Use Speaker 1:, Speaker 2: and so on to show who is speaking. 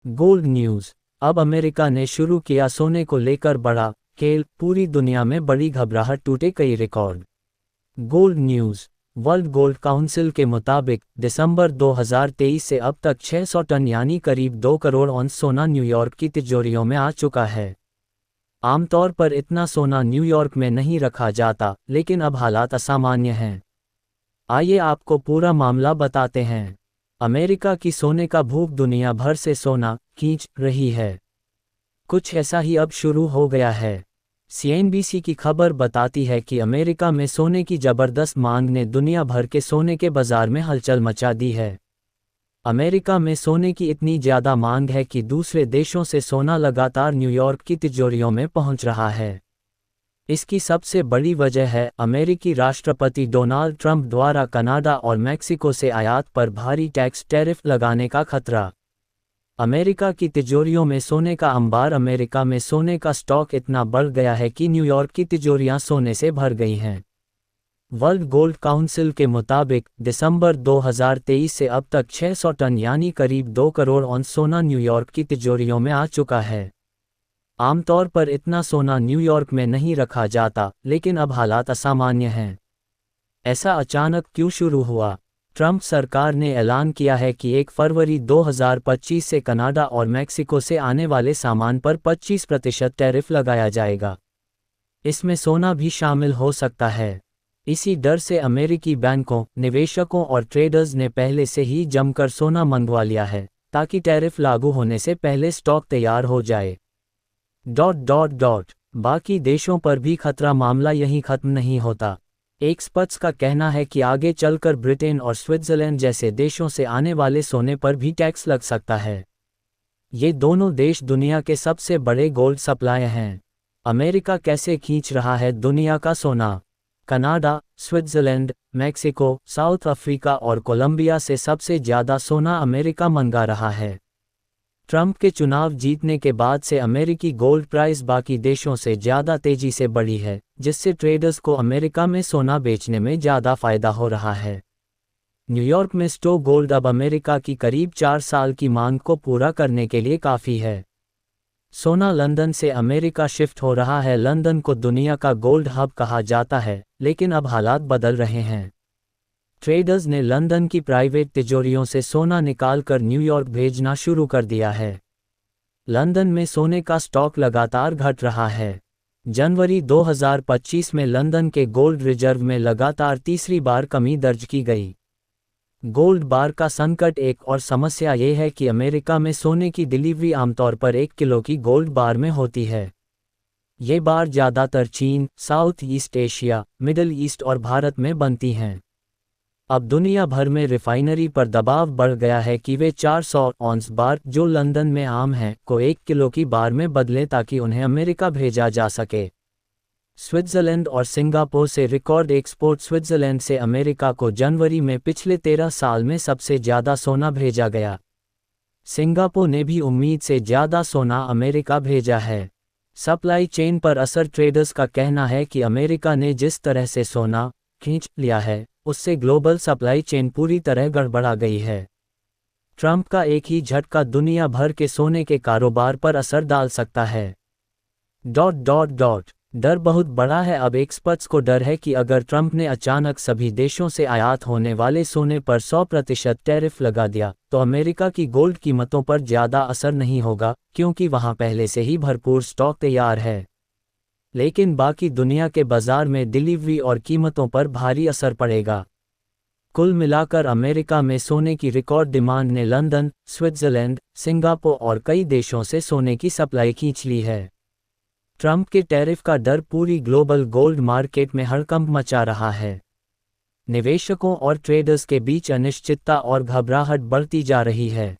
Speaker 1: Gold news. अब America ने शुरू किया सोने को लेकर बड़ा खेल, पूरी दुनिया में बड़ी घबराहट, टूटे कई record. Gold news. World gold council के मुताबिक दिसंबर 2023 से अब तक 600 टन यानी करीब 2 करोड़ औंस सोना न्यूयॉर्क की तिजोरियों में आ चुका है। आमतौर पर इतना सोना न्यूयॉर्क में नहीं रखा जाता, लेकिन अब हालात असामान्य हैं। आइए आपको पूरा मामला बताते हैं। अमेरिका की सोने का भूख दुनिया भर से सोना खींच रही है। कुछ ऐसा ही अब शुरू हो गया है। CNBC की खबर बताती है कि अमेरिका में सोने की जबरदस्त मांग ने दुनिया भर के सोने के बाजार में हलचल मचा दी है। अमेरिका में सोने की इतनी ज़्यादा मांग है कि दूसरे देशों से सोना लगातार न्यूयॉर्क की तिजोरियों में पहुंच रहा है। इसकी सबसे बड़ी वजह है अमेरिकी राष्ट्रपति डोनाल्ड ट्रंप द्वारा कनाडा और मैक्सिको से आयात पर भारी टैक्स टैरिफ लगाने का खतरा। अमेरिका की तिजोरियों में सोने का अंबार। अमेरिका में सोने का स्टॉक इतना बढ़ गया है कि न्यूयॉर्क की तिजोरियां सोने से भर गई हैं। वर्ल्ड गोल्ड काउंसिल के मुताबिक दिसंबर 2023 से अब तक 600 टन यानी करीब 2 करोड़ औंस सोना न्यूयॉर्क की तिजोरियों में आ चुका है। आमतौर पर इतना सोना न्यूयॉर्क में नहीं रखा जाता, लेकिन अब हालात असामान्य हैं। ऐसा अचानक क्यों शुरू हुआ? ट्रंप सरकार ने ऐलान किया है कि 1 फरवरी 2025 से कनाडा और मैक्सिको से आने वाले सामान पर 25% टैरिफ लगाया जाएगा। इसमें सोना भी शामिल हो सकता है। इसी डर से अमेरिकी बैंकों, निवेशकों और ट्रेडर्स ने पहले से ही जमकर सोना मंगवा लिया है, ताकि टैरिफ लागू होने से पहले स्टॉक तैयार हो जाए। बाकी देशों पर भी खतरा। मामला यहीं खत्म नहीं होता। एक्सपर्ट्स का कहना है कि आगे चलकर ब्रिटेन और स्विट्जरलैंड जैसे देशों से आने वाले सोने पर भी टैक्स लग सकता है। ये दोनों देश दुनिया के सबसे बड़े गोल्ड सप्लायर हैं। अमेरिका कैसे खींच रहा है दुनिया का सोना? Canada, Switzerland, Mexico, south Africa और कोलंबिया से सबसे ज़्यादा सोना अमेरिका मंगा रहा है। ट्रंप के चुनाव जीतने के बाद से अमेरिकी गोल्ड प्राइस बाकी देशों से ज़्यादा तेज़ी से बढ़ी है, जिससे ट्रेडर्स को अमेरिका में सोना बेचने में ज़्यादा फायदा हो रहा है। न्यूयॉर्क में स्टोर गोल्ड अब अमेरिका की करीब 4 साल की मांग को पूरा करने के लिए काफ़ी है। सोना लंदन से अमेरिका शिफ्ट हो रहा है। लंदन को दुनिया का गोल्ड हब कहा जाता है, लेकिन अब हालात बदल रहे हैं। ट्रेडर्स ने लंदन की प्राइवेट तिजोरियों से सोना निकालकर न्यूयॉर्क भेजना शुरू कर दिया है। लंदन में सोने का स्टॉक लगातार घट रहा है। जनवरी 2025 में लंदन के गोल्ड रिजर्व में लगातार तीसरी बार कमी दर्ज की गई। गोल्ड बार का संकट। एक और समस्या ये है कि अमेरिका में सोने की डिलीवरी आमतौर पर 1 किलो की गोल्ड बार में होती है। ये बार ज़्यादातर चीन, south east Asia, middle east और भारत में बनती हैं। अब दुनिया भर में रिफाइनरी पर दबाव बढ़ गया है कि वे 400 औंस बार, जो लंदन में आम हैं, को 1 किलो की बार में बदलें ताकि उन्हें अमेरिका भेजा जा सके। स्विट्जरलैंड और सिंगापुर से रिकॉर्ड एक्सपोर्ट। स्विट्जरलैंड से अमेरिका को जनवरी में पिछले 13 साल में सबसे ज़्यादा सोना भेजा गया। सिंगापुर ने भी उम्मीद से ज़्यादा सोना अमेरिका भेजा है। सप्लाई चेन पर असर। ट्रेडर्स का कहना है कि अमेरिका ने जिस तरह से सोना खींच लिया है, उससे ग्लोबल सप्लाई चेन पूरी तरह गड़बड़ा गई है। ट्रंप का एक ही झटका दुनिया भर के सोने के कारोबार पर असर डाल सकता है। डर बहुत बड़ा है। अब एक्सपर्ट्स को डर है कि अगर ट्रंप ने अचानक सभी देशों से आयात होने वाले सोने पर 100% टैरिफ लगा दिया, तो अमेरिका की गोल्ड कीमतों पर ज़्यादा असर नहीं होगा, क्योंकि वहाँ पहले से ही भरपूर स्टॉक तैयार है। लेकिन बाकी दुनिया के बाजार में डिलीवरी और कीमतों पर भारी असर पड़ेगा। कुल मिलाकर अमेरिका में सोने की रिकॉर्ड डिमांड ने लंदन, स्विट्जरलैंड, सिंगापुर और कई देशों से सोने की सप्लाई खींच ली है। ट्रंप के टैरिफ का डर पूरी ग्लोबल गोल्ड मार्केट में हड़कंप मचा रहा है। निवेशकों और ट्रेडर्स के बीच अनिश्चितता और घबराहट बढ़ती जा रही है।